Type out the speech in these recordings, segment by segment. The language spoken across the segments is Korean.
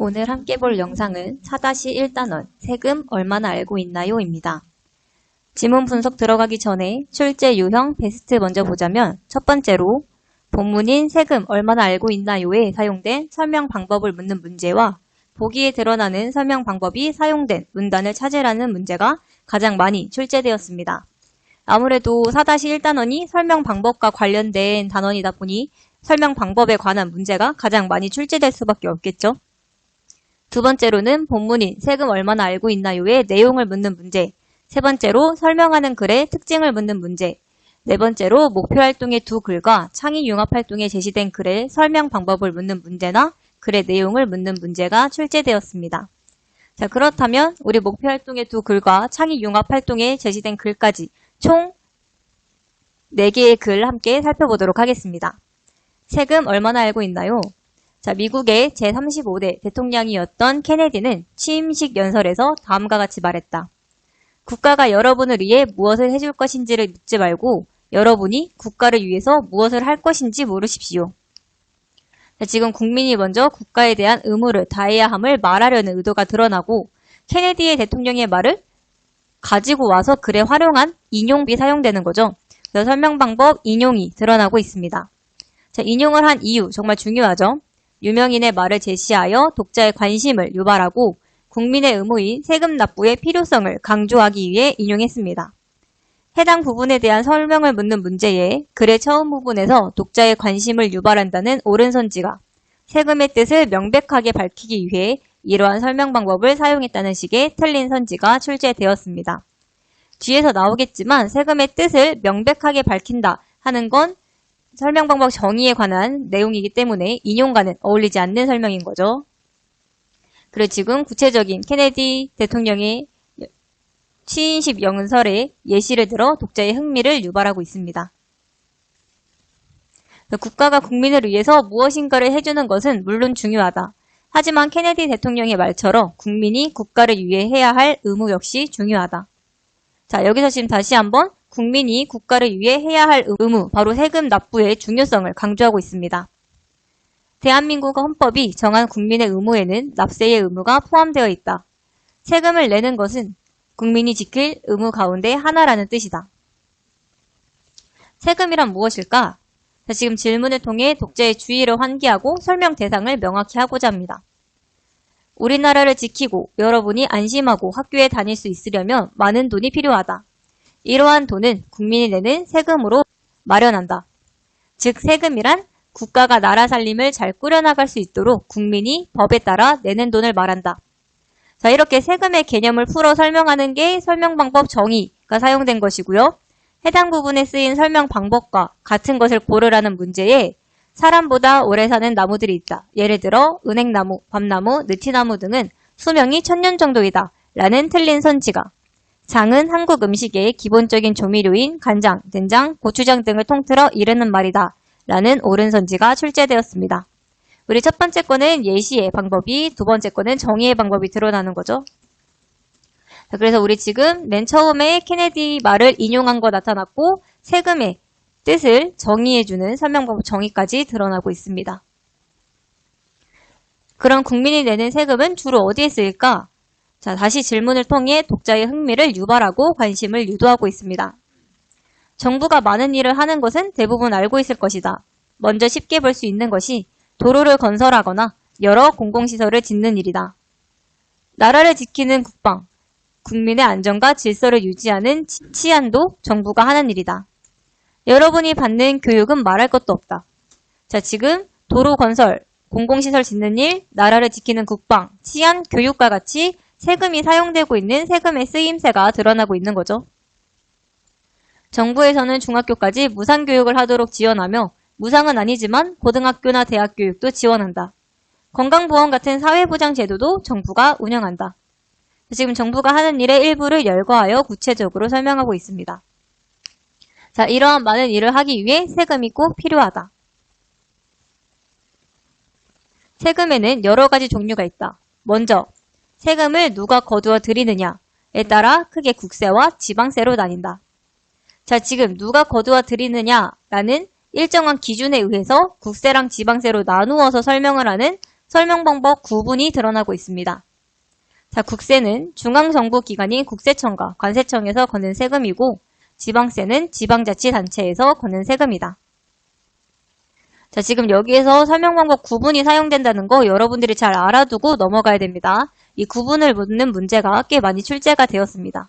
오늘 함께 볼 영상은 4-1단원 세금 얼마나 알고 있나요? 입니다. 지문 분석 들어가기 전에 출제 유형 베스트 먼저 보자면 첫 번째로 본문인 세금 얼마나 알고 있나요에 사용된 설명 방법을 묻는 문제와 보기에 드러나는 설명 방법이 사용된 문단을 찾으라는 문제가 가장 많이 출제되었습니다. 아무래도 4-1단원이 설명 방법과 관련된 단원이다 보니 설명 방법에 관한 문제가 가장 많이 출제될 수밖에 없겠죠. 두 번째로는 본문인 세금 얼마나 알고 있나요의 내용을 묻는 문제, 세 번째로 설명하는 글의 특징을 묻는 문제, 네 번째로 목표활동의 두 글과 창의융합활동에 제시된 글의 설명 방법을 묻는 문제나 글의 내용을 묻는 문제가 출제되었습니다. 자, 그렇다면 우리 목표활동의 두 글과 창의융합활동에 제시된 글까지 총 4개의 글 함께 살펴보도록 하겠습니다. 세금 얼마나 알고 있나요? 자, 미국의 제35대 대통령이었던 케네디는 취임식 연설에서 다음과 같이 말했다. 국가가 여러분을 위해 무엇을 해줄 것인지를 묻지 말고 여러분이 국가를 위해서 무엇을 할 것인지 물으십시오. 자, 지금 국민이 먼저 국가에 대한 의무를 다해야 함을 말하려는 의도가 드러나고 케네디의 대통령의 말을 가지고 와서 글에 활용한 인용이 사용되는 거죠. 그래서 설명 방법 인용이 드러나고 있습니다. 자, 인용을 한 이유 정말 중요하죠. 유명인의 말을 제시하여 독자의 관심을 유발하고 국민의 의무인 세금 납부의 필요성을 강조하기 위해 인용했습니다. 해당 부분에 대한 설명을 묻는 문제에 글의 처음 부분에서 독자의 관심을 유발한다는 옳은 선지가 세금의 뜻을 명백하게 밝히기 위해 이러한 설명 방법을 사용했다는 식의 틀린 선지가 출제되었습니다. 뒤에서 나오겠지만 세금의 뜻을 명백하게 밝힌다 하는 건 설명 방법 정의에 관한 내용이기 때문에 인용과는 어울리지 않는 설명인 거죠. 그리고 지금 구체적인 케네디 대통령의 취임식 연설의 예시를 들어 독자의 흥미를 유발하고 있습니다. 국가가 국민을 위해서 무엇인가를 해주는 것은 물론 중요하다. 하지만 케네디 대통령의 말처럼 국민이 국가를 위해 해야 할 의무 역시 중요하다. 자, 여기서 지금 다시 한번 국민이 국가를 위해 해야 할 의무, 바로 세금 납부의 중요성을 강조하고 있습니다. 대한민국 헌법이 정한 국민의 의무에는 납세의 의무가 포함되어 있다. 세금을 내는 것은 국민이 지킬 의무 가운데 하나라는 뜻이다. 세금이란 무엇일까? 자, 지금 질문을 통해 독자의 주의를 환기하고 설명 대상을 명확히 하고자 합니다. 우리나라를 지키고 여러분이 안심하고 학교에 다닐 수 있으려면 많은 돈이 필요하다. 이러한 돈은 국민이 내는 세금으로 마련한다. 즉 세금이란 국가가 나라 살림을 잘 꾸려나갈 수 있도록 국민이 법에 따라 내는 돈을 말한다. 자, 이렇게 세금의 개념을 풀어 설명하는 게 설명 방법 정의가 사용된 것이고요. 해당 부분에 쓰인 설명 방법과 같은 것을 고르라는 문제에 사람보다 오래 사는 나무들이 있다. 예를 들어 은행나무, 밤나무, 느티나무 등은 수명이 1000년 정도이다. 라는 틀린 선지가 장은 한국 음식의 기본적인 조미료인 간장, 된장, 고추장 등을 통틀어 이르는 말이다. 라는 옳은 선지가 출제되었습니다. 우리 첫 번째 거는 예시의 방법이, 두 번째 거는 정의의 방법이 드러나는 거죠. 자, 그래서 우리 지금 맨 처음에 케네디 말을 인용한 거 나타났고 세금의 뜻을 정의해주는 설명 방법 정의까지 드러나고 있습니다. 그럼 국민이 내는 세금은 주로 어디에 쓰일까? 자, 다시 질문을 통해 독자의 흥미를 유발하고 관심을 유도하고 있습니다. 정부가 많은 일을 하는 것은 대부분 알고 있을 것이다. 먼저 쉽게 볼 수 있는 것이 도로를 건설하거나 여러 공공시설을 짓는 일이다. 나라를 지키는 국방, 국민의 안전과 질서를 유지하는 치안도 정부가 하는 일이다. 여러분이 받는 교육은 말할 것도 없다. 자, 지금 도로 건설, 공공시설 짓는 일, 나라를 지키는 국방, 치안, 교육과 같이 세금이 사용되고 있는 세금의 쓰임새가 드러나고 있는 거죠. 정부에서는 중학교까지 무상교육을 하도록 지원하며 무상은 아니지만 고등학교나 대학 교육도 지원한다. 건강보험 같은 사회보장 제도도 정부가 운영한다. 지금 정부가 하는 일의 일부를 열거하여 구체적으로 설명하고 있습니다. 자, 이러한 많은 일을 하기 위해 세금이 꼭 필요하다. 세금에는 여러 가지 종류가 있다. 먼저 세금을 누가 거두어 드리느냐에 따라 크게 국세와 지방세로 나뉜다. 자, 지금 누가 거두어 드리느냐라는 일정한 기준에 의해서 국세랑 지방세로 나누어서 설명을 하는 설명 방법 구분이 드러나고 있습니다. 자, 국세는 중앙정부기관인 국세청과 관세청에서 걷는 세금이고 지방세는 지방자치단체에서 걷는 세금이다. 자, 지금 여기에서 설명 방법 구분이 사용된다는 거 여러분들이 잘 알아두고 넘어가야 됩니다. 이 구분을 묻는 문제가 꽤 많이 출제가 되었습니다.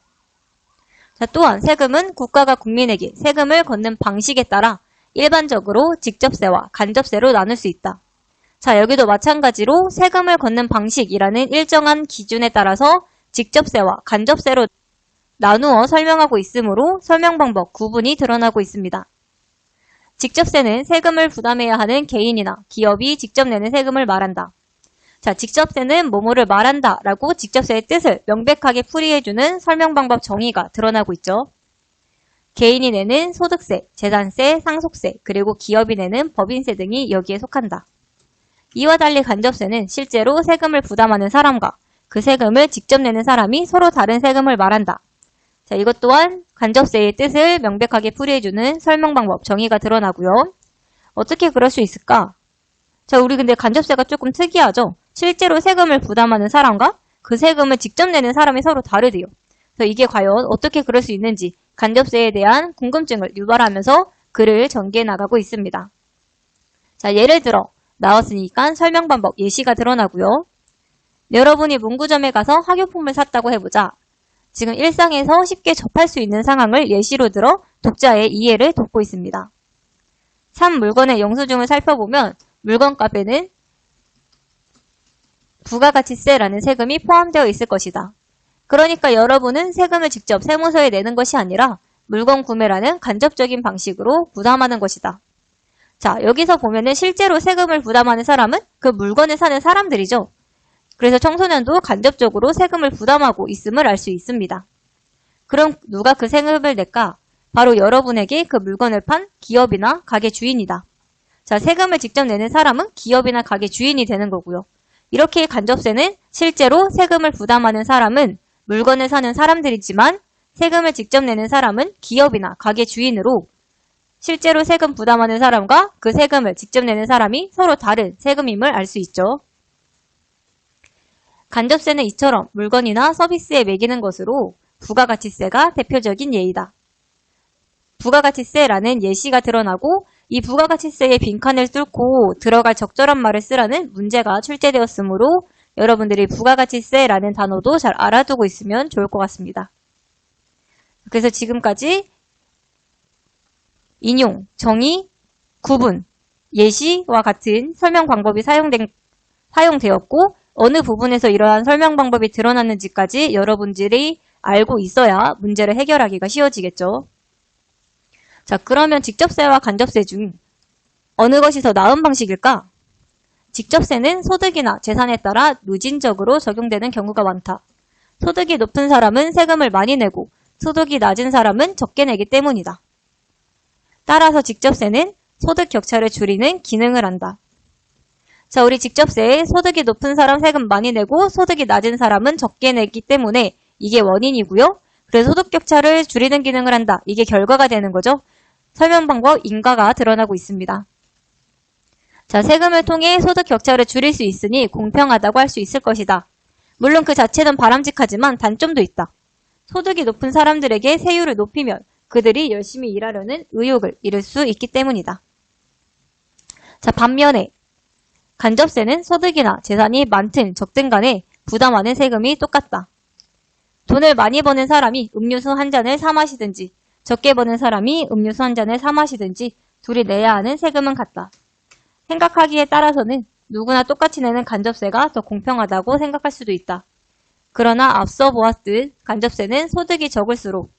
자, 또한 세금은 국가가 국민에게 세금을 걷는 방식에 따라 일반적으로 직접세와 간접세로 나눌 수 있다. 자, 여기도 마찬가지로 세금을 걷는 방식이라는 일정한 기준에 따라서 직접세와 간접세로 나누어 설명하고 있으므로 설명 방법 구분이 드러나고 있습니다. 직접세는 세금을 부담해야 하는 개인이나 기업이 직접 내는 세금을 말한다. 자, 직접세는 뭐뭐를 말한다 라고 직접세의 뜻을 명백하게 풀이해주는 설명 방법 정의가 드러나고 있죠. 개인이 내는 소득세, 재산세, 상속세, 그리고 기업이 내는 법인세 등이 여기에 속한다. 이와 달리 간접세는 실제로 세금을 부담하는 사람과 그 세금을 직접 내는 사람이 서로 다른 세금을 말한다. 자, 이것 또한 간접세의 뜻을 명백하게 풀이해주는 설명 방법 정의가 드러나고요. 어떻게 그럴 수 있을까? 자, 우리 근데 간접세가 조금 특이하죠? 실제로 세금을 부담하는 사람과 그 세금을 직접 내는 사람이 서로 다르대요. 그래서 이게 과연 어떻게 그럴 수 있는지 간접세에 대한 궁금증을 유발하면서 글을 전개해 나가고 있습니다. 자, 예를 들어 나왔으니까 설명 방법 예시가 드러나고요. 여러분이 문구점에 가서 학용품을 샀다고 해보자. 지금 일상에서 쉽게 접할 수 있는 상황을 예시로 들어 독자의 이해를 돕고 있습니다. 산 물건의 영수증을 살펴보면 물건값에는 부가가치세라는 세금이 포함되어 있을 것이다. 그러니까 여러분은 세금을 직접 세무서에 내는 것이 아니라 물건 구매라는 간접적인 방식으로 부담하는 것이다. 자, 여기서 보면은 실제로 세금을 부담하는 사람은 그 물건을 사는 사람들이죠. 그래서 청소년도 간접적으로 세금을 부담하고 있음을 알 수 있습니다. 그럼 누가 그 세금을 낼까? 바로 여러분에게 그 물건을 판 기업이나 가게 주인이다. 자, 세금을 직접 내는 사람은 기업이나 가게 주인이 되는 거고요. 이렇게 간접세는 실제로 세금을 부담하는 사람은 물건을 사는 사람들이지만 세금을 직접 내는 사람은 기업이나 가게 주인으로 실제로 세금 부담하는 사람과 그 세금을 직접 내는 사람이 서로 다른 세금임을 알 수 있죠. 간접세는 이처럼 물건이나 서비스에 매기는 것으로 부가가치세가 대표적인 예이다. 부가가치세라는 예시가 드러나고 이 부가가치세의 빈칸을 뚫고 들어갈 적절한 말을 쓰라는 문제가 출제되었으므로 여러분들이 부가가치세라는 단어도 잘 알아두고 있으면 좋을 것 같습니다. 그래서 지금까지 인용, 정의, 구분, 예시와 같은 설명 방법이 사용되었고 어느 부분에서 이러한 설명 방법이 드러났는지까지 여러분들이 알고 있어야 문제를 해결하기가 쉬워지겠죠. 자, 그러면 직접세와 간접세 중 어느 것이 더 나은 방식일까? 직접세는 소득이나 재산에 따라 누진적으로 적용되는 경우가 많다. 소득이 높은 사람은 세금을 많이 내고 소득이 낮은 사람은 적게 내기 때문이다. 따라서 직접세는 소득 격차를 줄이는 기능을 한다. 자, 우리 직접세에 소득이 높은 사람 세금 많이 내고 소득이 낮은 사람은 적게 내기 때문에 이게 원인이고요. 그래서 소득 격차를 줄이는 기능을 한다. 이게 결과가 되는 거죠. 설명 방법 인과가 드러나고 있습니다. 자, 세금을 통해 소득 격차를 줄일 수 있으니 공평하다고 할 수 있을 것이다. 물론 그 자체는 바람직하지만 단점도 있다. 소득이 높은 사람들에게 세율을 높이면 그들이 열심히 일하려는 의욕을 잃을 수 있기 때문이다. 자, 반면에 간접세는 소득이나 재산이 많든 적든 간에 부담하는 세금이 똑같다. 돈을 많이 버는 사람이 음료수 한 잔을 사 마시든지 적게 버는 사람이 음료수 한 잔을 사 마시든지 둘이 내야 하는 세금은 같다. 생각하기에 따라서는 누구나 똑같이 내는 간접세가 더 공평하다고 생각할 수도 있다. 그러나 앞서 보았듯 간접세는 소득이 적을수록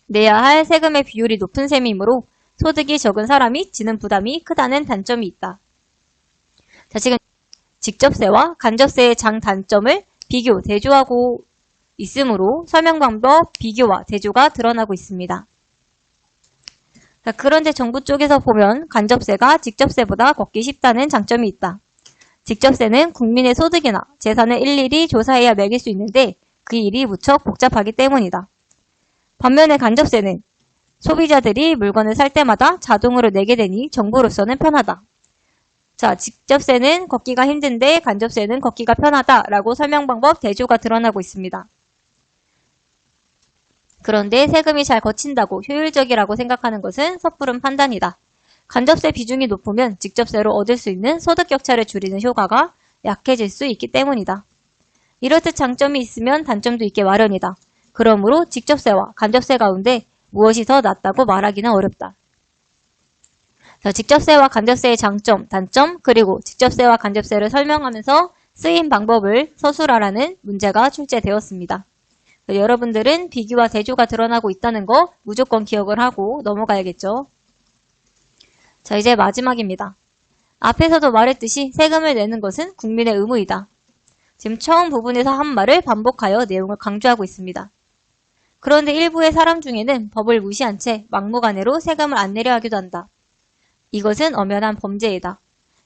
내야 할 세금의 비율이 높은 셈이므로 소득이 적은 사람이 지는 부담이 크다는 단점이 있다. 자, 지금 직접세와 간접세의 장단점을 비교, 대조하고 있으므로 설명 방법 비교와 대조가 드러나고 있습니다. 자, 그런데 정부 쪽에서 보면 간접세가 직접세보다 걷기 쉽다는 장점이 있다. 직접세는 국민의 소득이나 재산을 일일이 조사해야 매길 수 있는데 그 일이 무척 복잡하기 때문이다. 반면에 간접세는 소비자들이 물건을 살 때마다 자동으로 내게 되니 정부로서는 편하다. 자, 직접세는 걷기가 힘든데 간접세는 걷기가 편하다라고 설명 방법 대조가 드러나고 있습니다. 그런데 세금이 잘 거친다고 효율적이라고 생각하는 것은 섣부른 판단이다. 간접세 비중이 높으면 직접세로 얻을 수 있는 소득 격차를 줄이는 효과가 약해질 수 있기 때문이다. 이렇듯 장점이 있으면 단점도 있게 마련이다. 그러므로 직접세와 간접세 가운데 무엇이 더 낫다고 말하기는 어렵다. 자, 직접세와 간접세의 장점, 단점, 그리고 직접세와 간접세를 설명하면서 쓰인 방법을 서술하라는 문제가 출제되었습니다. 여러분들은 비교와 대조가 드러나고 있다는 거 무조건 기억을 하고 넘어가야겠죠. 자, 이제 마지막입니다. 앞에서도 말했듯이 세금을 내는 것은 국민의 의무이다. 지금 처음 부분에서 한 말을 반복하여 내용을 강조하고 있습니다. 그런데 일부의 사람 중에는 법을 무시한 채 막무가내로 세금을 안 내려 하기도 한다. 이것은 엄연한 범죄이다.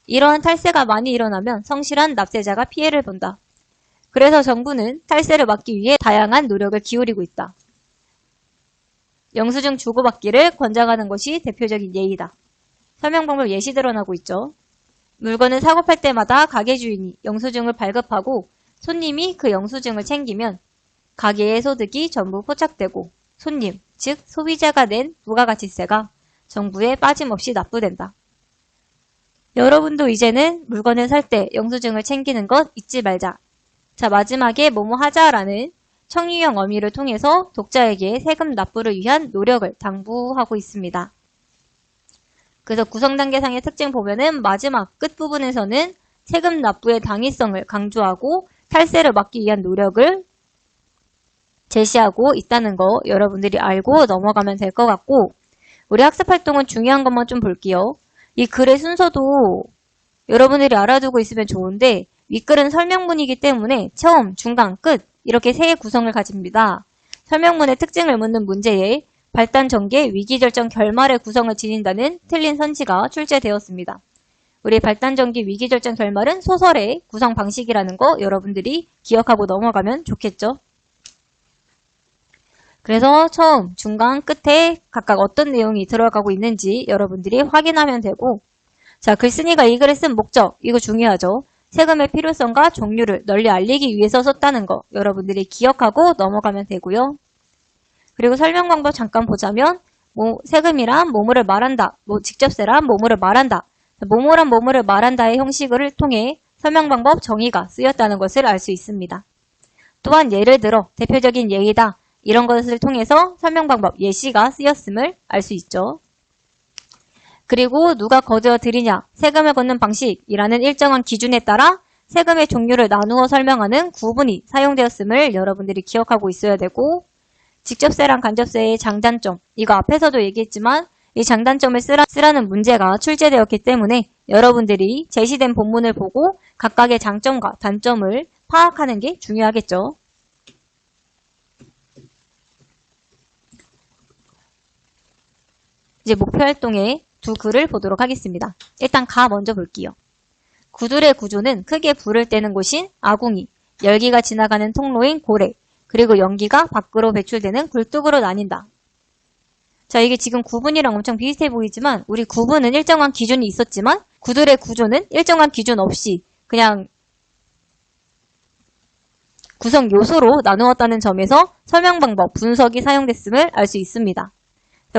이러한 탈세가 많이 일어나면 성실한 납세자가 피해를 본다. 그래서 정부는 탈세를 막기 위해 다양한 노력을 기울이고 있다. 영수증 주고받기를 권장하는 것이 대표적인 예이다. 설명 방법 예시 드러나고 있죠. 물건을 사고 팔 때마다 가게 주인이 영수증을 발급하고 손님이 그 영수증을 챙기면 가게의 소득이 전부 포착되고 손님, 즉 소비자가 낸 부가가치세가 정부에 빠짐없이 납부된다. 여러분도 이제는 물건을 살 때 영수증을 챙기는 것 잊지 말자. 자, 마지막에 뭐뭐 하자라는 청유형 어미를 통해서 독자에게 세금 납부를 위한 노력을 당부하고 있습니다. 그래서 구성단계상의 특징 보면은 마지막 끝부분에서는 세금 납부의 당위성을 강조하고 탈세를 막기 위한 노력을 제시하고 있다는 거 여러분들이 알고 넘어가면 될 것 같고, 우리 학습활동은 중요한 것만 좀 볼게요. 이 글의 순서도 여러분들이 알아두고 있으면 좋은데 윗글은 설명문이기 때문에 처음, 중간, 끝 이렇게 세 구성을 가집니다. 설명문의 특징을 묻는 문제에 발단 전개, 위기절정, 결말의 구성을 지닌다는 틀린 선지가 출제되었습니다. 우리 발단 전개, 위기절정, 결말은 소설의 구성 방식이라는 거 여러분들이 기억하고 넘어가면 좋겠죠. 그래서 처음, 중간, 끝에 각각 어떤 내용이 들어가고 있는지 여러분들이 확인하면 되고, 자, 글쓴이가 이 글을 쓴 목적, 이거 중요하죠. 세금의 필요성과 종류를 널리 알리기 위해서 썼다는 거 여러분들이 기억하고 넘어가면 되고요. 그리고 설명 방법 잠깐 보자면, 세금이란 뭐뭐를 말한다, 직접세란 뭐뭐를 말한다, 뭐뭐란 뭐뭐를 말한다의 형식을 통해 설명 방법 정의가 쓰였다는 것을 알 수 있습니다. 또한 예를 들어 대표적인 예이다, 이런 것을 통해서 설명 방법 예시가 쓰였음을 알 수 있죠. 그리고 누가 거두어 들이냐, 세금을 걷는 방식이라는 일정한 기준에 따라 세금의 종류를 나누어 설명하는 구분이 사용되었음을 여러분들이 기억하고 있어야 되고, 직접세랑 간접세의 장단점, 이거 앞에서도 얘기했지만 이 장단점을 쓰라는 문제가 출제되었기 때문에 여러분들이 제시된 본문을 보고 각각의 장점과 단점을 파악하는 게 중요하겠죠. 이제 목표활동의 두 글을 보도록 하겠습니다. 일단 가 먼저 볼게요. 구들의 구조는 크게 불을 떼는 곳인 아궁이, 열기가 지나가는 통로인 고래, 그리고 연기가 밖으로 배출되는 굴뚝으로 나뉜다. 자, 이게 지금 구분이랑 엄청 비슷해 보이지만 우리 구분은 일정한 기준이 있었지만 구들의 구조는 일정한 기준 없이 그냥 구성 요소로 나누었다는 점에서 설명 방법, 분석이 사용됐음을 알 수 있습니다.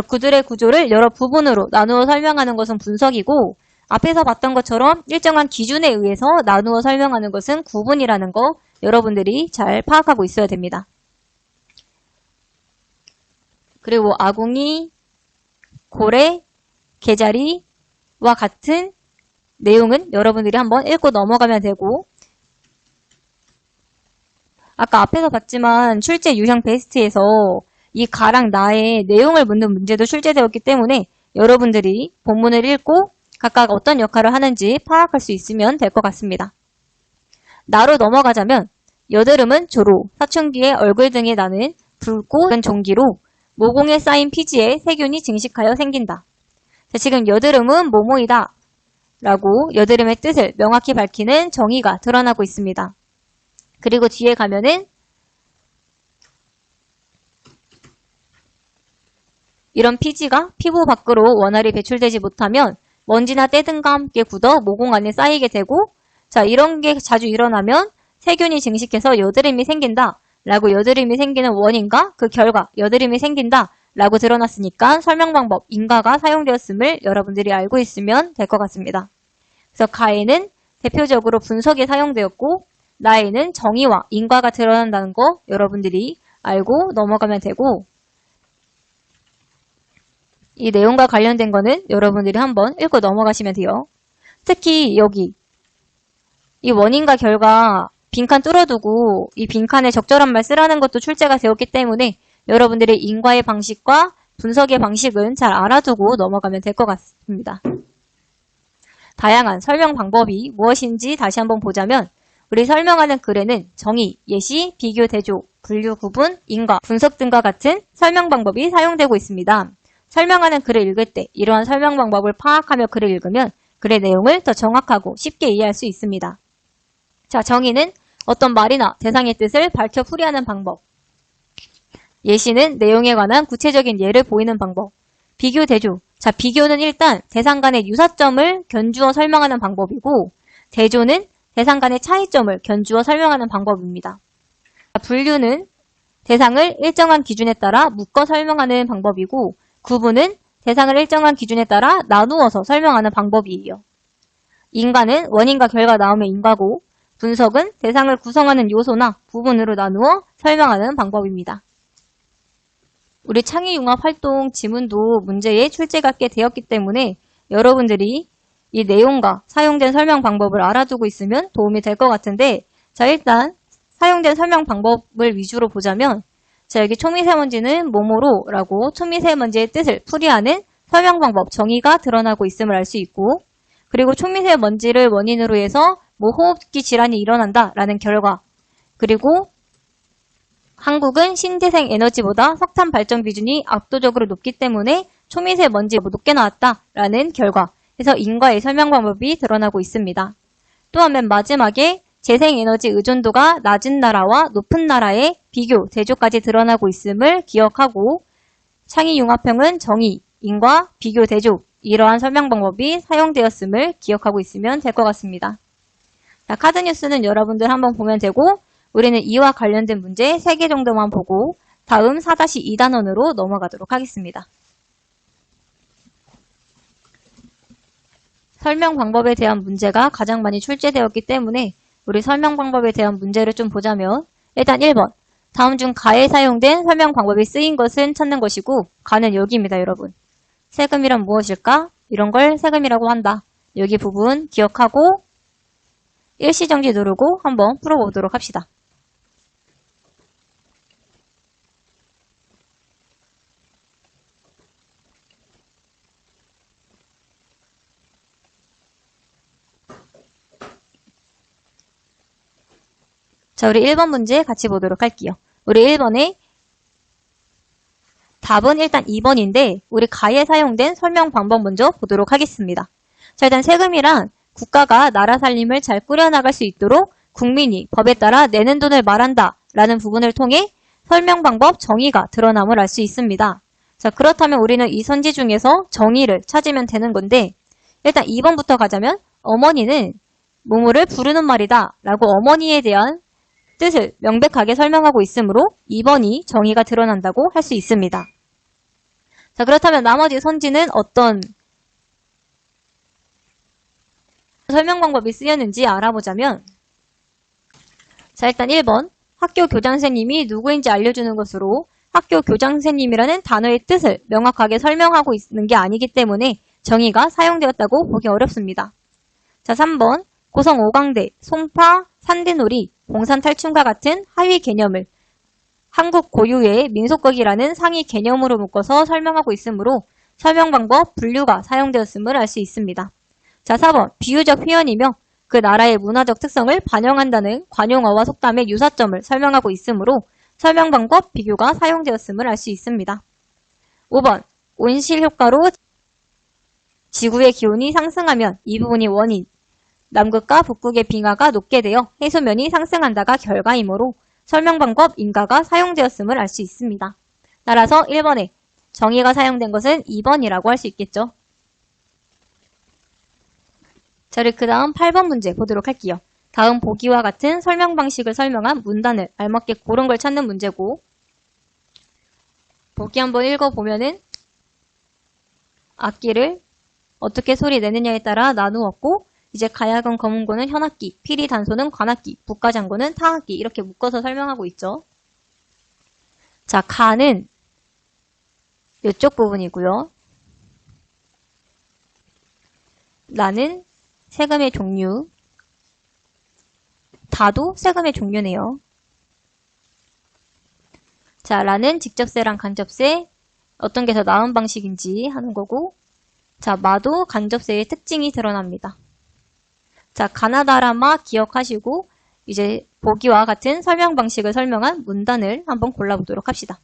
구들의 구조를 여러 부분으로 나누어 설명하는 것은 분석이고, 앞에서 봤던 것처럼 일정한 기준에 의해서 나누어 설명하는 것은 구분이라는 거 여러분들이 잘 파악하고 있어야 됩니다. 그리고 아궁이, 고래, 개자리와 같은 내용은 여러분들이 한번 읽고 넘어가면 되고, 아까 앞에서 봤지만 출제 유형 베스트에서 이 가랑 나의 내용을 묻는 문제도 출제되었기 때문에 여러분들이 본문을 읽고 각각 어떤 역할을 하는지 파악할 수 있으면 될 것 같습니다. 나로 넘어가자면 여드름은 조로, 사춘기의 얼굴 등에 나는 붉고 종기로 모공에 쌓인 피지에 세균이 증식하여 생긴다. 자, 지금 여드름은 뭐뭐이다 라고 여드름의 뜻을 명확히 밝히는 정의가 드러나고 있습니다. 그리고 뒤에 가면은 이런 피지가 피부 밖으로 원활히 배출되지 못하면 먼지나 때 등과 함께 굳어 모공 안에 쌓이게 되고, 자, 이런 게 자주 일어나면 세균이 증식해서 여드름이 생긴다 라고, 여드름이 생기는 원인과 그 결과, 여드름이 생긴다 라고 드러났으니까 설명 방법 인과가 사용되었음을 여러분들이 알고 있으면 될 것 같습니다. 그래서 가에는 대표적으로 분석에 사용되었고, 나에는 정의와 인과가 드러난다는 거 여러분들이 알고 넘어가면 되고, 이 내용과 관련된 거는 여러분들이 한번 읽고 넘어가시면 돼요. 특히 여기 이 원인과 결과 빈칸 뚫어두고 이 빈칸에 적절한 말 쓰라는 것도 출제가 되었기 때문에 여러분들의 인과의 방식과 분석의 방식은 잘 알아두고 넘어가면 될 것 같습니다. 다양한 설명 방법이 무엇인지 다시 한번 보자면, 우리 설명하는 글에는 정의, 예시, 비교, 대조, 분류, 구분, 인과, 분석 등과 같은 설명 방법이 사용되고 있습니다. 설명하는 글을 읽을 때 이러한 설명 방법을 파악하며 글을 읽으면 글의 내용을 더 정확하고 쉽게 이해할 수 있습니다. 자, 정의는 어떤 말이나 대상의 뜻을 밝혀 풀이하는 방법. 예시는 내용에 관한 구체적인 예를 보이는 방법. 비교, 대조. 자, 비교는 일단 대상 간의 유사점을 견주어 설명하는 방법이고, 대조는 대상 간의 차이점을 견주어 설명하는 방법입니다. 자, 분류는 대상을 일정한 기준에 따라 묶어 설명하는 방법이고, 구분은 대상을 일정한 기준에 따라 나누어서 설명하는 방법이에요. 인과는 원인과 결과 나오면 인과고, 분석은 대상을 구성하는 요소나 부분으로 나누어 설명하는 방법입니다. 우리 창의융합활동 지문도 문제에 출제가 꽤 되었기 때문에 여러분들이 이 내용과 사용된 설명 방법을 알아두고 있으면 도움이 될 것 같은데, 자, 일단 사용된 설명 방법을 위주로 보자면, 자, 여기 초미세먼지는 뭐뭐로 라고 초미세먼지의 뜻을 풀이하는 설명 방법 정의가 드러나고 있음을 알 수 있고, 그리고 초미세먼지를 원인으로 해서 뭐 호흡기 질환이 일어난다 라는 결과, 그리고 한국은 신재생 에너지보다 석탄 발전 비중이 압도적으로 높기 때문에 초미세먼지가 높게 나왔다 라는 결과, 그래서 인과의 설명 방법이 드러나고 있습니다. 또한 맨 마지막에 재생에너지 의존도가 낮은 나라와 높은 나라의 비교, 대조까지 드러나고 있음을 기억하고, 창의융합형은 정의, 인과, 비교, 대조, 이러한 설명 방법이 사용되었음을 기억하고 있으면 될 것 같습니다. 자, 카드뉴스는 여러분들 한번 보면 되고, 우리는 이와 관련된 문제 3개 정도만 보고 다음 4-2단원으로 넘어가도록 하겠습니다. 설명 방법에 대한 문제가 가장 많이 출제되었기 때문에 우리 설명 방법에 대한 문제를 좀 보자면, 일단 1번. 다음 중 가에 사용된 설명 방법이 쓰인 것은 찾는 것이고, 가는 여기입니다, 여러분. 세금이란 무엇일까? 이런 걸 세금이라고 한다. 여기 부분 기억하고 일시정지 누르고 한번 풀어보도록 합시다. 자, 우리 1번 문제 같이 보도록 할게요. 우리 1번에 답은 일단 2번인데 우리 가에 사용된 설명 방법 먼저 보도록 하겠습니다. 자, 일단 세금이란 국가가 나라 살림을 잘 꾸려나갈 수 있도록 국민이 법에 따라 내는 돈을 말한다 라는 부분을 통해 설명 방법 정의가 드러남을 알 수 있습니다. 자, 그렇다면 우리는 이 선지 중에서 정의를 찾으면 되는 건데, 일단 2번부터 가자면 어머니는 뭐뭐를 부르는 말이다 라고 어머니에 대한 뜻을 명백하게 설명하고 있으므로 2번이 정의가 드러난다고 할 수 있습니다. 자, 그렇다면 나머지 선지는 어떤 설명 방법이 쓰였는지 알아보자면, 자, 일단 1번 학교 교장선생님이 누구인지 알려주는 것으로 학교 교장선생님이라는 단어의 뜻을 명확하게 설명하고 있는 게 아니기 때문에 정의가 사용되었다고 보기 어렵습니다. 자, 3번 고성 오광대, 송파, 산대놀이, 봉산탈춤과 같은 하위 개념을 한국 고유의 민속극이라는 상위 개념으로 묶어서 설명하고 있으므로 설명 방법 분류가 사용되었음을 알 수 있습니다. 자, 4번 비유적 표현이며 그 나라의 문화적 특성을 반영한다는 관용어와 속담의 유사점을 설명하고 있으므로 설명 방법 비교가 사용되었음을 알 수 있습니다. 5번 온실 효과로 지구의 기온이 상승하면 이 부분이 원인, 남극과 북극의 빙하가 녹게 되어 해수면이 상승한다가 결과이므로 설명 방법 인과가 사용되었음을 알 수 있습니다. 따라서 1번에 정의가 사용된 것은 2번이라고 할 수 있겠죠. 자, 그 다음 8번 문제 보도록 할게요. 다음 보기와 같은 설명 방식을 설명한 문단을 알맞게 고른 걸 찾는 문제고, 보기 한번 읽어보면은 악기를 어떻게 소리 내느냐에 따라 나누었고, 이제 가야금, 검은고는 현악기, 피리, 단소는 관악기, 북가장구는 타악기 이렇게 묶어서 설명하고 있죠. 자, 가는 이쪽 부분이고요. 라는 세금의 종류, 다도 세금의 종류네요. 자, 라는 직접세랑 간접세, 어떤 게 더 나은 방식인지 하는 거고, 자, 마도 간접세의 특징이 드러납니다. 자, 가나다라마 기억하시고, 이제 보기와 같은 설명 방식을 설명한 문단을 한번 골라보도록 합시다.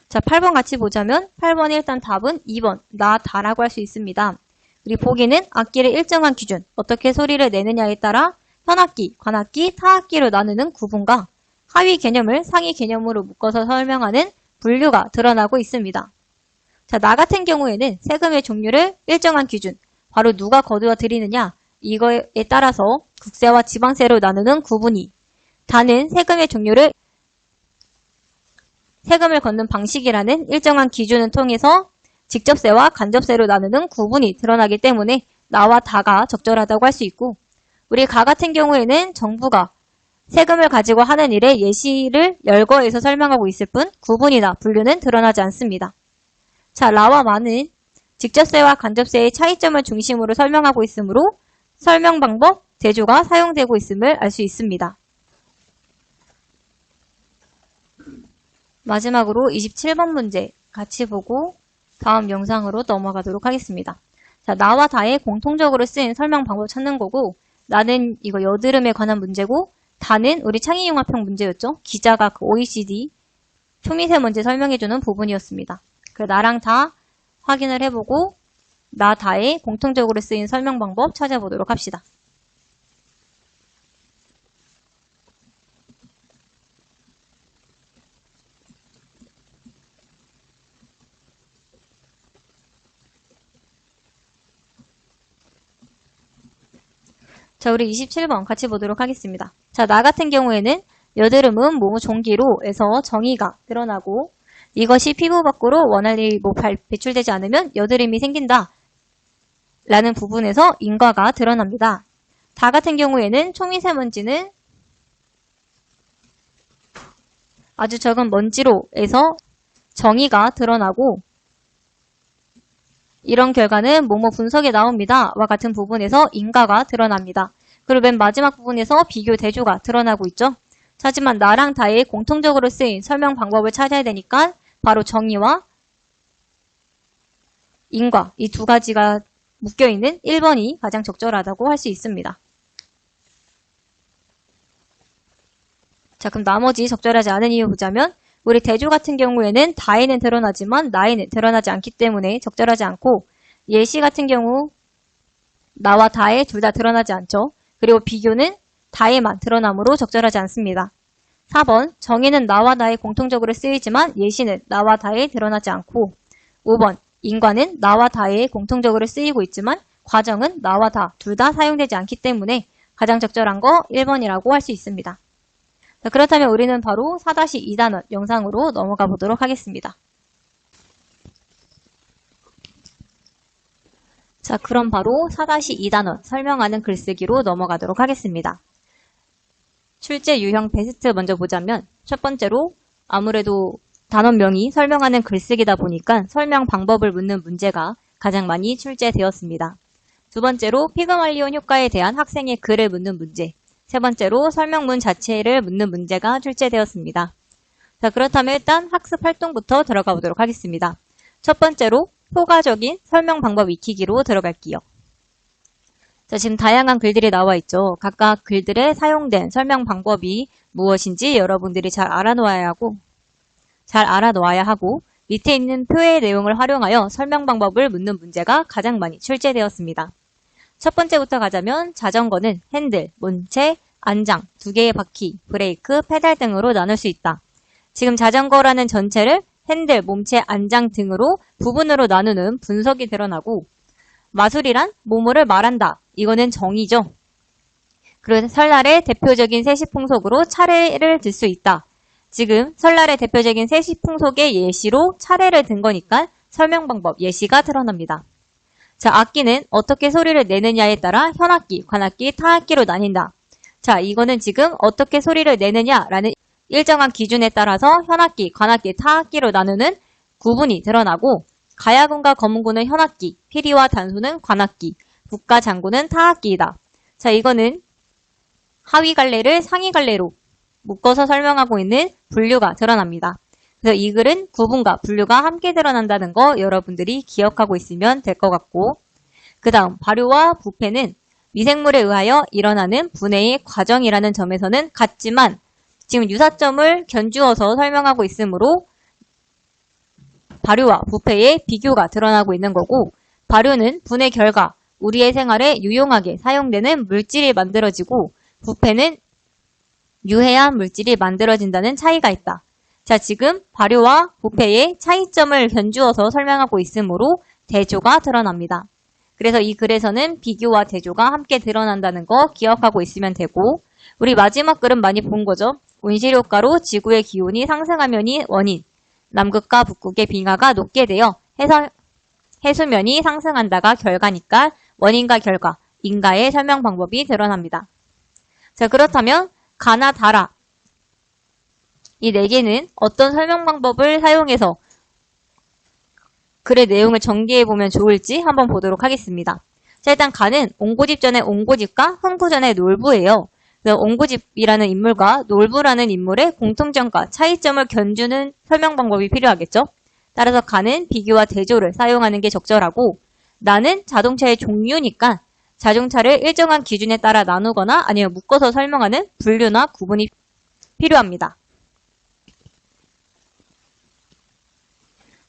자, 8번 같이 보자면 8번의 일단 답은 2번, 나, 다라고 할 수 있습니다. 우리 보기는 악기를 일정한 기준, 어떻게 소리를 내느냐에 따라 현악기, 관악기, 타악기로 나누는 구분과 하위 개념을 상위 개념으로 묶어서 설명하는 분류가 드러나고 있습니다. 자, 나 같은 경우에는 세금의 종류를 일정한 기준, 바로 누가 거두어 드리느냐, 이거에 따라서 국세와 지방세로 나누는 구분이, 다는 세금의 종류를 세금을 걷는 방식이라는 일정한 기준을 통해서 직접세와 간접세로 나누는 구분이 드러나기 때문에 나와 다가 적절하다고 할 수 있고, 우리 가 같은 경우에는 정부가 세금을 가지고 하는 일의 예시를 열거해서 설명하고 있을 뿐 구분이나 분류는 드러나지 않습니다. 자, 라와 마는 직접세와 간접세의 차이점을 중심으로 설명하고 있으므로 설명 방법, 대조가 사용되고 있음을 알 수 있습니다. 마지막으로 27번 문제 같이 보고 다음 영상으로 넘어가도록 하겠습니다. 자, 나와 다의 공통적으로 쓰인 설명 방법 찾는 거고, 나는 이거 여드름에 관한 문제고, 다는 우리 창의융합형 문제였죠. 기자가 그 OECD 초미세먼지 설명해주는 부분이었습니다. 그 나랑 다 확인을 해보고 나 다의 공통적으로 쓰인 설명 방법 찾아보도록 합시다. 자, 우리 27번 같이 보도록 하겠습니다. 자, 나 같은 경우에는 여드름은 뭐뭐 종기로 해서 정의가 드러나고, 이것이 피부 밖으로 원활히 배출되지 않으면 여드름이 생긴다 라는 부분에서 인과가 드러납니다. 다 같은 경우에는 초미세먼지는 아주 적은 먼지로 해서 정의가 드러나고, 이런 결과는 뭐뭐 분석에 나옵니다 와 같은 부분에서 인과가 드러납니다. 그리고 맨 마지막 부분에서 비교 대조가 드러나고 있죠. 하지만 나랑 다의 공통적으로 쓰인 설명 방법을 찾아야 되니까 바로 정의와 인과 이 두 가지가 묶여있는 1번이 가장 적절하다고 할 수 있습니다. 자, 그럼 나머지 적절하지 않은 이유 보자면, 우리 대조 같은 경우에는 다에는 드러나지만 나에는 드러나지 않기 때문에 적절하지 않고, 예시 같은 경우 나와 다에 둘 다 드러나지 않죠. 그리고 비교는 다에만 드러나므로 적절하지 않습니다. 4번 정의는 나와 다에 공통적으로 쓰이지만 예시는 나와 다에 드러나지 않고, 5번 인과는 나와 다에 공통적으로 쓰이고 있지만 과정은 나와 다 둘 다 사용되지 않기 때문에 가장 적절한 거 1번이라고 할 수 있습니다. 자, 그렇다면 우리는 바로 4-2단원 영상으로 넘어가 보도록 하겠습니다. 자, 그럼 바로 4-2단원 설명하는 글쓰기로 넘어가도록 하겠습니다. 출제 유형 베스트 먼저 보자면, 첫 번째로 아무래도 단원명이 설명하는 글쓰기다 보니까 설명 방법을 묻는 문제가 가장 많이 출제되었습니다. 두 번째로 피그말리온 효과에 대한 학생의 글을 묻는 문제, 세 번째로 설명문 자체를 묻는 문제가 출제되었습니다. 자, 그렇다면 일단 학습 활동부터 들어가 보도록 하겠습니다. 첫 번째로 효과적인 설명 방법 익히기로 들어갈게요. 자, 지금 다양한 글들이 나와 있죠. 각각 글들에 사용된 설명 방법이 무엇인지 여러분들이 잘 알아놓아야 하고 밑에 있는 표의 내용을 활용하여 설명 방법을 묻는 문제가 가장 많이 출제되었습니다. 첫 번째부터 가자면 자전거는 핸들, 문체, 안장, 두 개의 바퀴, 브레이크, 페달 등으로 나눌 수 있다. 지금 자전거라는 전체를 핸들, 몸체, 안장 등으로 부분으로 나누는 분석이 드러나고 마술이란 모모를 말한다. 이거는 정의죠. 그리고 설날의 대표적인 세시풍속으로 차례를 들 수 있다. 지금 설날의 대표적인 세시풍속의 예시로 차례를 든 거니까 설명 방법, 예시가 드러납니다. 자, 악기는 어떻게 소리를 내느냐에 따라 현악기, 관악기, 타악기로 나뉜다. 자, 이거는 지금 어떻게 소리를 내느냐라는 일정한 기준에 따라서 현악기, 관악기, 타악기로 나누는 구분이 드러나고 가야금과 검은구는 현악기, 피리와 단소는 관악기, 북과 장구는 타악기이다. 자, 이거는 하위 갈래를 상위 갈래로 묶어서 설명하고 있는 분류가 드러납니다. 그래서 이 글은 구분과 분류가 함께 드러난다는 거 여러분들이 기억하고 있으면 될 것 같고, 그 다음 발효와 부패는 미생물에 의하여 일어나는 분해의 과정이라는 점에서는 같지만 지금 유사점을 견주어서 설명하고 있으므로 발효와 부패의 비교가 드러나고 있는 거고, 발효는 분해 결과 우리의 생활에 유용하게 사용되는 물질이 만들어지고 부패는 유해한 물질이 만들어진다는 차이가 있다. 자, 지금 발효와 부패의 차이점을 견주어서 설명하고 있으므로 대조가 드러납니다. 그래서 이 글에서는 비교와 대조가 함께 드러난다는 거 기억하고 있으면 되고, 우리 마지막 글은 많이 본 거죠. 온실효과로 지구의 기온이 상승하면이 원인, 남극과 북극의 빙하가 녹게 되어 해수면이 상승한다가 결과니까 원인과 결과, 인과의 설명 방법이 드러납니다. 자, 그렇다면 가나 다라 이 네 개는 어떤 설명 방법을 사용해서 글의 내용을 전개해보면 좋을지 한번 보도록 하겠습니다. 자, 일단 가는 옹고집 전에 옹고집과 흥부 전에 놀부예요. 옹고집이라는 인물과 놀부라는 인물의 공통점과 차이점을 견주는 설명 방법이 필요하겠죠. 따라서 가는 비교와 대조를 사용하는 게 적절하고, 나는 자동차의 종류니까 자동차를 일정한 기준에 따라 나누거나 아니면 묶어서 설명하는 분류나 구분이 필요합니다.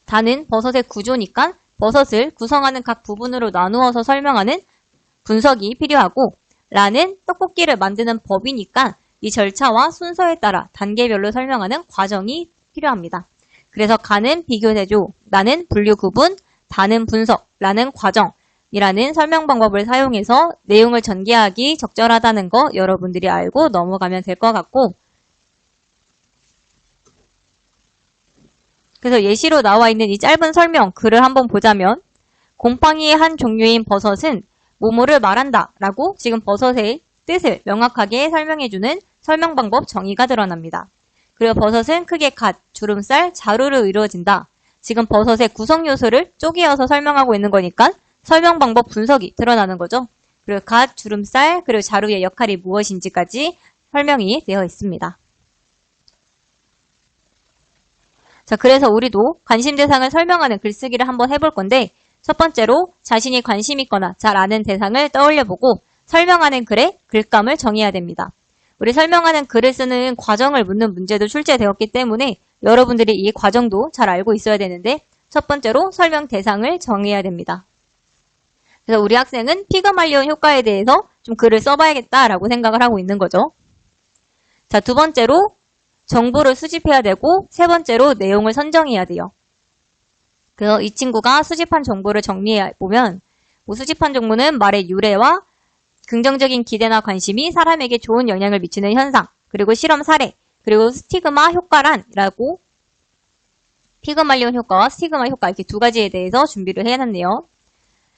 다는 버섯의 구조니까 버섯을 구성하는 각 부분으로 나누어서 설명하는 분석이 필요하고, 라는 떡볶이를 만드는 법이니까 이 절차와 순서에 따라 단계별로 설명하는 과정이 필요합니다. 그래서 가는 비교 대조, 나는 분류 구분, 다는 분석, 라는 과정이라는 설명 방법을 사용해서 내용을 전개하기 적절하다는 거 여러분들이 알고 넘어가면 될 것 같고, 그래서 예시로 나와 있는 이 짧은 설명 글을 한번 보자면, 곰팡이의 한 종류인 버섯은 뭐뭐를 말한다 라고 지금 버섯의 뜻을 명확하게 설명해주는 설명 방법 정의가 드러납니다. 그리고 버섯은 크게 갓, 주름살, 자루로 이루어진다. 지금 버섯의 구성 요소를 쪼개어서 설명하고 있는 거니까 설명 방법 분석이 드러나는 거죠. 그리고 갓, 주름살, 그리고 자루의 역할이 무엇인지까지 설명이 되어 있습니다. 자, 그래서 우리도 관심 대상을 설명하는 글쓰기를 한번 해볼 건데, 첫 번째로 자신이 관심 있거나 잘 아는 대상을 떠올려보고 설명하는 글의 글감을 정해야 됩니다. 우리 설명하는 글을 쓰는 과정을 묻는 문제도 출제되었기 때문에 여러분들이 이 과정도 잘 알고 있어야 되는데, 첫 번째로 설명 대상을 정해야 됩니다. 그래서 우리 학생은 피그말리온 효과에 대해서 좀 글을 써봐야겠다라고 생각을 하고 있는 거죠. 자, 두 번째로 정보를 수집해야 되고, 세 번째로 내용을 선정해야 돼요. 그래서 이 친구가 수집한 정보를 정리해보면, 수집한 정보는 말의 유래와 긍정적인 기대나 관심이 사람에게 좋은 영향을 미치는 현상, 그리고 실험 사례, 그리고 스티그마 효과란이라고 피그말리온 효과와 스티그마 효과 이렇게 두 가지에 대해서 준비를 해놨네요.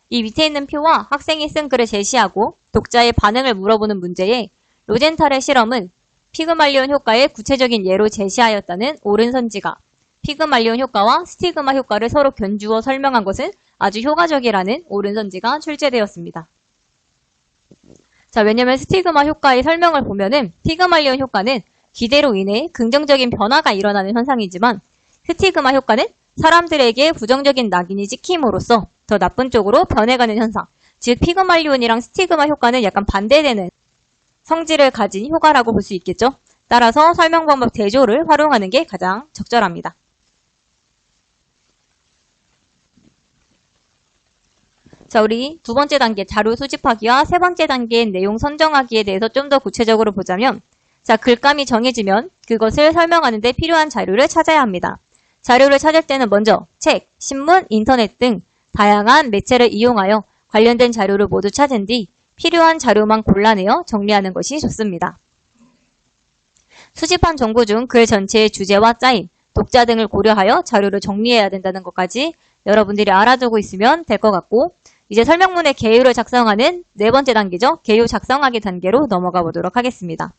이 밑에 있는 표와 학생이 쓴 글을 제시하고 독자의 반응을 물어보는 문제에 로젠탈의 실험은 피그말리온 효과의 구체적인 예로 제시하였다는 옳은 선지가, 피그말리온 효과와 스티그마 효과를 서로 견주어 설명한 것은 아주 효과적이라는 옳은 선지가 출제되었습니다. 자, 왜냐면 스티그마 효과의 설명을 보면은 피그말리온 효과는 기대로 인해 긍정적인 변화가 일어나는 현상이지만, 스티그마 효과는 사람들에게 부정적인 낙인이 찍힘으로써 더 나쁜 쪽으로 변해가는 현상. 즉 피그말리온이랑 스티그마 효과는 약간 반대되는 성질을 가진 효과라고 볼 수 있겠죠. 따라서 설명 방법 대조를 활용하는 게 가장 적절합니다. 자, 우리 두 번째 단계 자료 수집하기와 세 번째 단계인 내용 선정하기에 대해서 좀 더 구체적으로 보자면, 자, 글감이 정해지면 그것을 설명하는 데 필요한 자료를 찾아야 합니다. 자료를 찾을 때는 먼저 책, 신문, 인터넷 등 다양한 매체를 이용하여 관련된 자료를 모두 찾은 뒤 필요한 자료만 골라내어 정리하는 것이 좋습니다. 수집한 정보 중 글 전체의 주제와 짜임, 독자 등을 고려하여 자료를 정리해야 된다는 것까지 여러분들이 알아두고 있으면 될 것 같고, 이제 설명문의 개요를 작성하는 네 번째 단계죠. 개요 작성하기 단계로 넘어가 보도록 하겠습니다.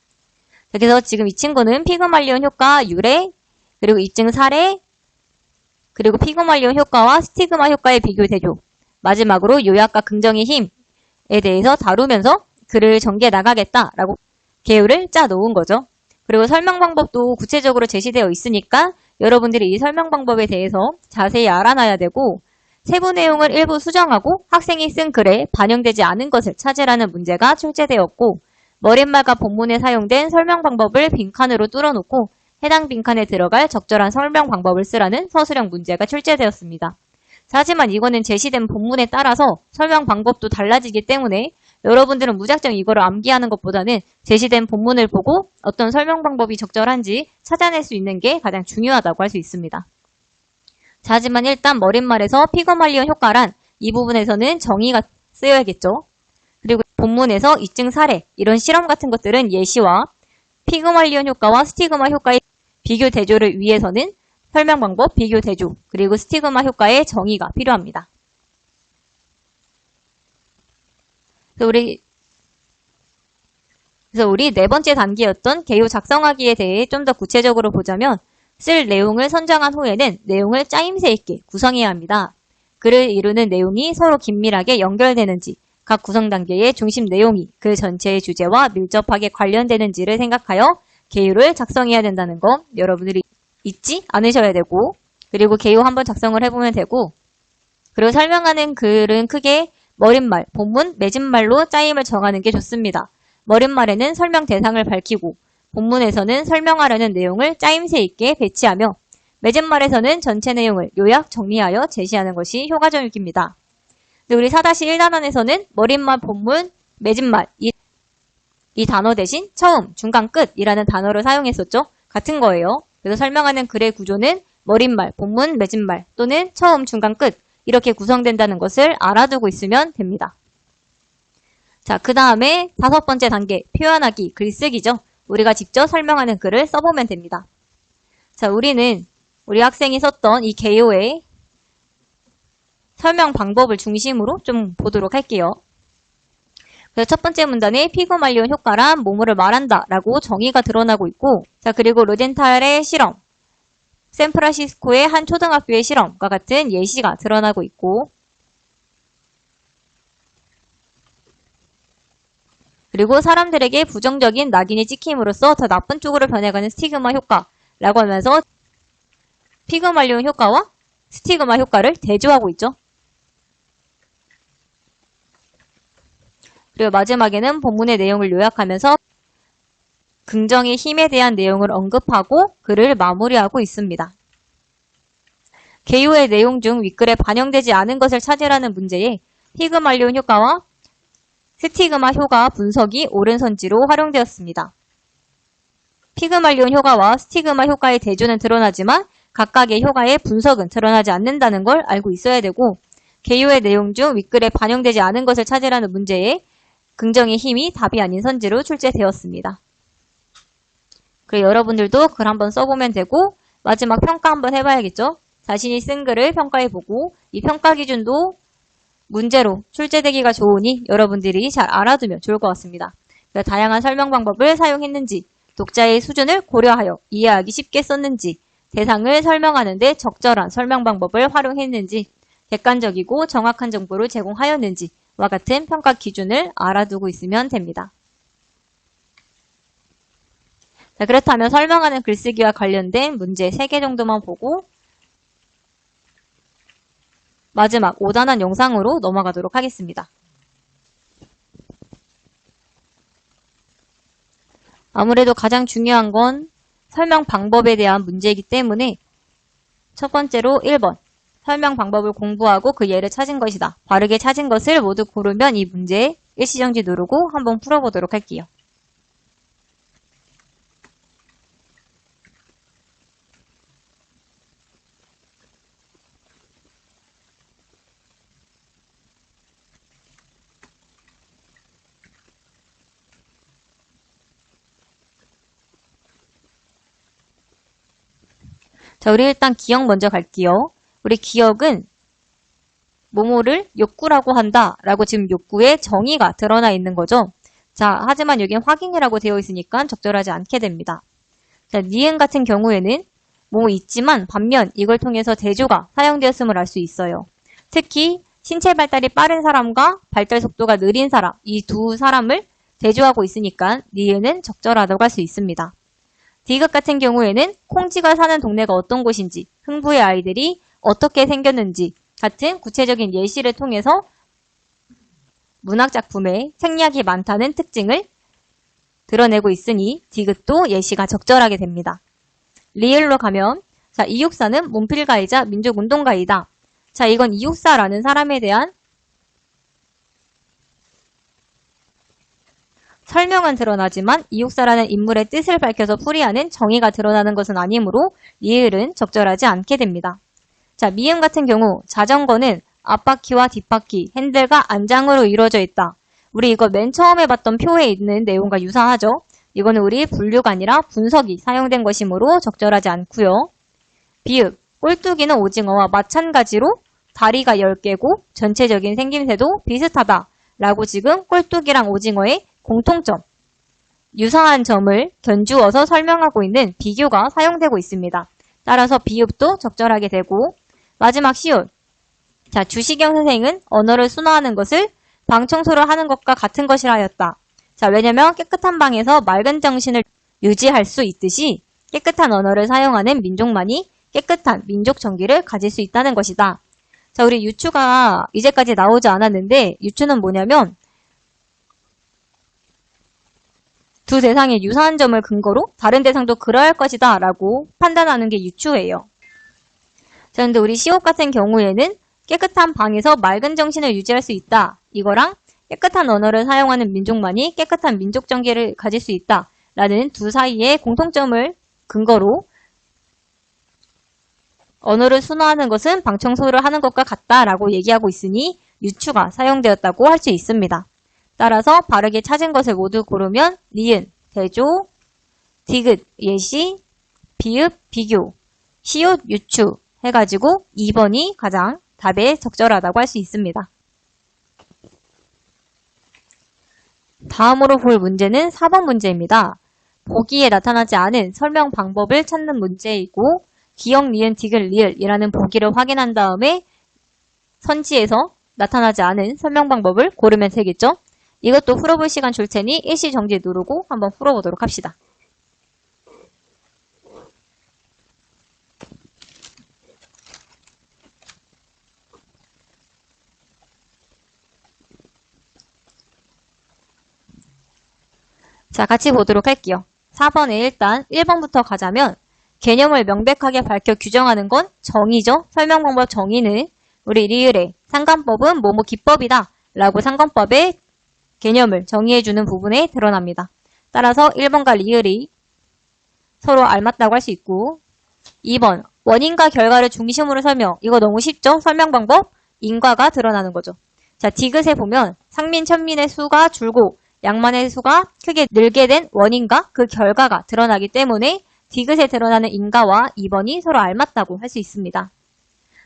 그래서 지금 이 친구는 피그말리온 효과 유래, 그리고 입증 사례, 그리고 피그말리온 효과와 스티그마 효과의 비교 대조, 마지막으로 요약과 긍정의 힘에 대해서 다루면서 글을 전개해 나가겠다라고 개요를 짜 놓은 거죠. 그리고 설명 방법도 구체적으로 제시되어 있으니까 여러분들이 이 설명 방법에 대해서 자세히 알아놔야 되고, 세부 내용을 일부 수정하고 학생이 쓴 글에 반영되지 않은 것을 찾으라는 문제가 출제되었고, 머릿말과 본문에 사용된 설명 방법을 빈칸으로 뚫어놓고 해당 빈칸에 들어갈 적절한 설명 방법을 쓰라는 서술형 문제가 출제되었습니다. 하지만 이거는 제시된 본문에 따라서 설명 방법도 달라지기 때문에 여러분들은 무작정 이거를 암기하는 것보다는 제시된 본문을 보고 어떤 설명 방법이 적절한지 찾아낼 수 있는 게 가장 중요하다고 할 수 있습니다. 자, 하지만 일단 머릿말에서 피그말리온 효과란 이 부분에서는 정의가 쓰여야겠죠. 그리고 본문에서 입증 사례, 이런 실험 같은 것들은 예시와 피그말리온 효과와 스티그마 효과의 비교 대조를 위해서는 설명 방법, 비교 대조, 그리고 스티그마 효과의 정의가 필요합니다. 그래서 우리 네 번째 단계였던 개요 작성하기에 대해 좀 더 구체적으로 보자면, 쓸 내용을 선정한 후에는 내용을 짜임새 있게 구성해야 합니다. 글을 이루는 내용이 서로 긴밀하게 연결되는지, 각 구성 단계의 중심 내용이 글 전체의 주제와 밀접하게 관련되는지를 생각하여 개요를 작성해야 된다는 거 여러분들이 잊지 않으셔야 되고, 그리고 개요 한번 작성을 해보면 되고, 그리고 설명하는 글은 크게 머릿말, 본문, 맺은말로 짜임을 정하는 게 좋습니다. 머릿말에는 설명 대상을 밝히고, 본문에서는 설명하려는 내용을 짜임새 있게 배치하며, 맺은말에서는 전체 내용을 요약, 정리하여 제시하는 것이 효과적입니다. 우리 4-1단원에서는 머릿말, 본문, 맺은말 이 단어 대신 처음, 중간, 끝이라는 단어를 사용했었죠. 같은 거예요. 그래서 설명하는 글의 구조는 머릿말, 본문, 맺은말 또는 처음, 중간, 끝 이렇게 구성된다는 것을 알아두고 있으면 됩니다. 자, 그 다음에 5번째 단계, 표현하기, 글쓰기죠. 우리가 직접 설명하는 글을 써보면 됩니다. 자, 우리 학생이 썼던 이 개요의 설명 방법을 중심으로 좀 보도록 할게요. 그래서 첫 번째 문단에 피그말리온 효과란 뭐뭐를 말한다 라고 정의가 드러나고 있고, 자, 그리고 로젠탈의 실험, 샌프란시스코의 한 초등학교의 실험과 같은 예시가 드러나고 있고, 그리고 사람들에게 부정적인 낙인이 찍힘으로써 더 나쁜 쪽으로 변해가는 스티그마 효과라고 하면서 피그말리온 효과와 스티그마 효과를 대조하고 있죠. 그리고 마지막에는 본문의 내용을 요약하면서 긍정의 힘에 대한 내용을 언급하고 글을 마무리하고 있습니다. 개요의 내용 중 윗글에 반영되지 않은 것을 찾으라는 문제에 피그말리온 효과와 스티그마 효과 분석이 옳은 선지로 활용되었습니다. 피그말리온 효과와 스티그마 효과의 대조는 드러나지만 각각의 효과의 분석은 드러나지 않는다는 걸 알고 있어야 되고, 개요의 내용 중 윗글에 반영되지 않은 것을 찾으라는 문제에 긍정의 힘이 답이 아닌 선지로 출제되었습니다. 그리고 여러분들도 글 한번 써보면 되고, 마지막 평가 한번 해봐야겠죠? 자신이 쓴 글을 평가해보고, 이 평가 기준도 문제로 출제되기가 좋으니 여러분들이 잘 알아두면 좋을 것 같습니다. 다양한 설명 방법을 사용했는지, 독자의 수준을 고려하여 이해하기 쉽게 썼는지, 대상을 설명하는 데 적절한 설명 방법을 활용했는지, 객관적이고 정확한 정보를 제공하였는지와 같은 평가 기준을 알아두고 있으면 됩니다. 자, 그렇다면 설명하는 글쓰기와 관련된 문제 3개 정도만 보고 마지막 5단원 영상으로 넘어가도록 하겠습니다. 아무래도 가장 중요한 건 설명 방법에 대한 문제이기 때문에 첫 번째로 1번 설명 방법을 공부하고 그 예를 찾은 것이다. 바르게 찾은 것을 모두 고르면 이 문제 일시정지 누르고 한번 풀어보도록 할게요. 자, 우리 일단 기억 먼저 갈게요. 우리 기억은 뭐뭐를 욕구라고 한다 라고 지금 욕구의 정의가 드러나 있는 거죠. 자, 하지만 여기는 확인이라고 되어 있으니까 적절하지 않게 됩니다. 자, 니은 같은 경우에는 뭐뭐 있지만 반면 이걸 통해서 대조가 사용되었음을 알 수 있어요. 특히 신체 발달이 빠른 사람과 발달 속도가 느린 사람, 이 두 사람을 대조하고 있으니까 니은은 적절하다고 할 수 있습니다. 디귿 같은 경우에는 콩쥐가 사는 동네가 어떤 곳인지, 흥부의 아이들이 어떻게 생겼는지 같은 구체적인 예시를 통해서 문학작품에 생략이 많다는 특징을 드러내고 있으니 디귿도 예시가 적절하게 됩니다. 리을로 가면 자, 이육사는 문필가이자 민족운동가이다. 자, 이건 이육사라는 사람에 대한 설명은 드러나지만 이육사라는 인물의 뜻을 밝혀서 풀이하는 정의가 드러나는 것은 아니므로 리을은 적절하지 않게 됩니다. 자, 미음 같은 경우 자전거는 앞바퀴와 뒷바퀴, 핸들과 안장으로 이루어져 있다. 우리 이거 맨 처음에 봤던 표에 있는 내용과 유사하죠? 이거는 우리 분류가 아니라 분석이 사용된 것이므로 적절하지 않고요. 비읍, 꼴뚜기는 오징어와 마찬가지로 다리가 10개고 전체적인 생김새도 비슷하다. 라고 지금 꼴뚜기랑 오징어의 공통점, 유사한 점을 견주어서 설명하고 있는 비교가 사용되고 있습니다. 따라서 비읍도 적절하게 되고 마지막 시옷. 자, 주시경 선생은 언어를 순화하는 것을 방 청소를 하는 것과 같은 것이라 하였다. 자, 왜냐면 깨끗한 방에서 맑은 정신을 유지할 수 있듯이 깨끗한 언어를 사용하는 민족만이 깨끗한 민족 정기를 가질 수 있다는 것이다. 자, 우리 유추가 이제까지 나오지 않았는데 유추는 뭐냐면 두 대상의 유사한 점을 근거로 다른 대상도 그러할 것이다 라고 판단하는 게 유추예요. 자, 근데 우리 시옷 같은 경우에는 깨끗한 방에서 맑은 정신을 유지할 수 있다. 이거랑 깨끗한 언어를 사용하는 민족만이 깨끗한 민족 정기를 가질 수 있다. 라는 두 사이의 공통점을 근거로 언어를 순화하는 것은 방 청소를 하는 것과 같다라고 얘기하고 있으니 유추가 사용되었다고 할 수 있습니다. 따라서 바르게 찾은 것을 모두 고르면 니은, 대조, 디귿, 예시, 비읍, 비교, 시옷, 유추 해가지고 2번이 가장 답에 적절하다고 할 수 있습니다. 다음으로 볼 문제는 4번 문제입니다. 보기에 나타나지 않은 설명 방법을 찾는 문제이고 기역, 니은, 디귿, 리을이라는 보기를 확인한 다음에 선지에서 나타나지 않은 설명 방법을 고르면 되겠죠? 이것도 풀어볼 시간 줄 테니 일시 정지 누르고 한번 풀어보도록 합시다. 자, 같이 보도록 할게요. 4번에 일단 1번부터 가자면 개념을 명백하게 밝혀 규정하는 건 정의죠. 설명 방법 정의는 우리 리을의 상관법은 뭐뭐 기법이다 라고 상관법의 개념을 정의해주는 부분에 드러납니다. 따라서 1번과 리을이 서로 알맞다고 할 수 있고 2번 원인과 결과를 중심으로 설명. 이거 너무 쉽죠? 설명 방법 인과가 드러나는 거죠. 자, 디귿에 보면 상민, 천민의 수가 줄고 양만의 수가 크게 늘게 된 원인과 그 결과가 드러나기 때문에 디귿에 드러나는 인과와 2번이 서로 알맞다고 할 수 있습니다.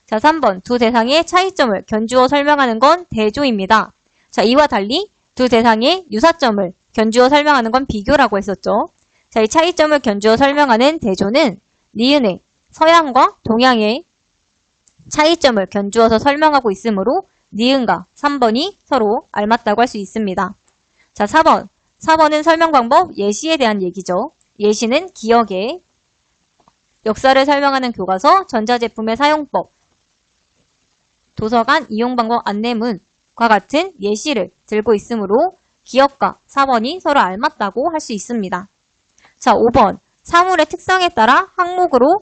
자, 3번 두 대상의 차이점을 견주어 설명하는 건 대조입니다. 자, 이와 달리 두 대상의 유사점을 견주어 설명하는 건 비교라고 했었죠. 자, 이 차이점을 견주어 설명하는 대조는 니은의 서양과 동양의 차이점을 견주어서 설명하고 있으므로 니은과 3번이 서로 알맞다고 할 수 있습니다. 자, 4번. 4번은 설명 방법 예시에 대한 얘기죠. 예시는 기억의 역사를 설명하는 교과서, 전자제품의 사용법, 도서관 이용 방법 안내문과 같은 예시를 들고 있으므로 기억과 4번이 서로 알맞다고 할 수 있습니다. 자, 5번. 사물의 특성에 따라 항목으로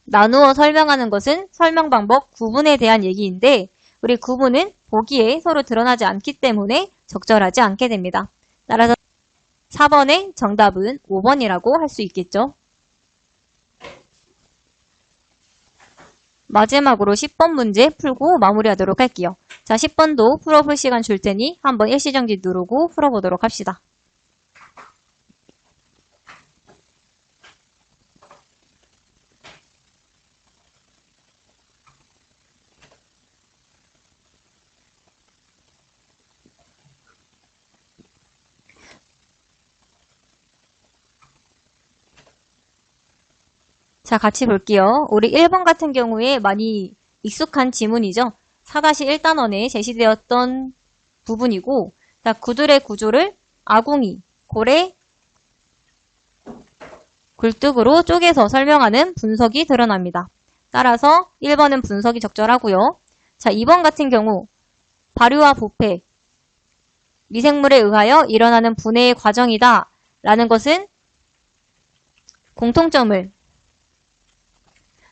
나누어 설명하는 것은 설명 방법 구분에 대한 얘기인데 우리 구분은 보기에 서로 드러나지 않기 때문에 적절하지 않게 됩니다. 따라서 4번의 정답은 5번이라고 할 수 있겠죠. 마지막으로 10번 문제 풀고 마무리하도록 할게요. 자, 10번도 풀어볼 시간 줄 테니 한번 일시정지 누르고 풀어보도록 합시다. 자, 같이 볼게요. 우리 1번 같은 경우에 많이 익숙한 지문이죠. 4-1단원에 제시되었던 부분이고, 자, 구들의 구조를 아궁이, 고래, 굴뚝으로 쪼개서 설명하는 분석이 드러납니다. 따라서 1번은 분석이 적절하고요. 자, 2번 같은 경우 발효와 부패, 미생물에 의하여 일어나는 분해의 과정이다 라는 것은 공통점을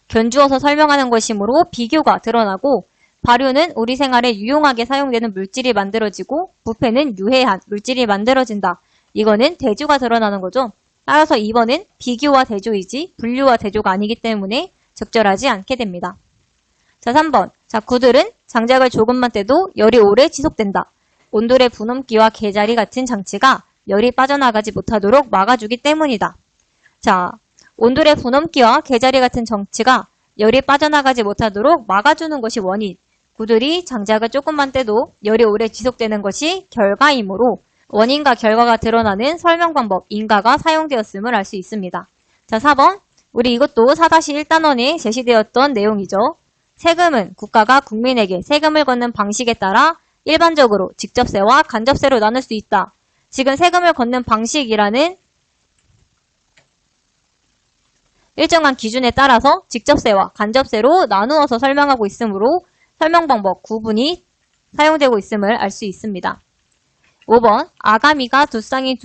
견주어서 설명하는 것이므로 비교가 드러나고 발효는 우리 생활에 유용하게 사용되는 물질이 만들어지고 부패는 유해한 물질이 만들어진다. 이거는 대조가 드러나는 거죠. 따라서 2번은 비교와 대조이지 분류와 대조가 아니기 때문에 적절하지 않게 됩니다. 자, 3번. 자, 구들은 장작을 조금만 떼도 열이 오래 지속된다. 온돌의 분엄기와 개자리 같은 장치가 열이 빠져나가지 못하도록 막아주기 때문이다. 자, 온돌의 분엄기와 개자리 같은 장치가 열이 빠져나가지 못하도록 막아주는 것이 원인. 구들이 장작을 조금만 떼도 열이 오래 지속되는 것이 결과이므로 원인과 결과가 드러나는 설명 방법, 인가가 사용되었음을 알 수 있습니다. 자, 4번. 우리 이것도 4-1단원에 제시되었던 내용이죠. 세금은 국가가 국민에게 세금을 걷는 방식에 따라 일반적으로 직접세와 간접세로 나눌 수 있다. 지금 세금을 걷는 방식이라는 일정한 기준에 따라서 직접세와 간접세로 나누어서 설명하고 있으므로 설명 방법 구분이 사용되고 있음을 알 수 있습니다. 5번. 아가미가 두 쌍의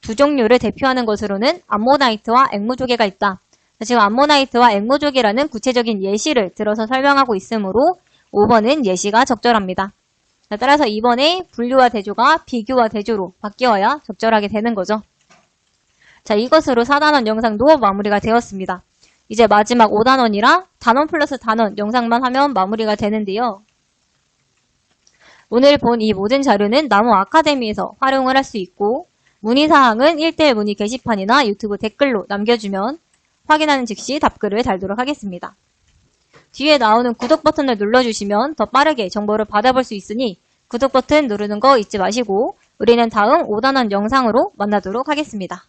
두 종류를 대표하는 것으로는 암모나이트와 앵무조개가 있다. 지금 암모나이트와 앵무조개라는 구체적인 예시를 들어서 설명하고 있으므로 5번은 예시가 적절합니다. 따라서 2번에 분류와 대조가 비교와 대조로 바뀌어야 적절하게 되는 거죠. 자, 이것으로 4단원 영상도 마무리가 되었습니다. 이제 마지막 5단원이라 단원 플러스 단원 영상만 하면 마무리가 되는데요. 오늘 본 이 모든 자료는 나무 아카데미에서 활용을 할 수 있고 문의사항은 1대1 문의 게시판이나 유튜브 댓글로 남겨주면 확인하는 즉시 답글을 달도록 하겠습니다. 뒤에 나오는 구독 버튼을 눌러주시면 더 빠르게 정보를 받아볼 수 있으니 구독 버튼 누르는 거 잊지 마시고 우리는 다음 5단원 영상으로 만나도록 하겠습니다.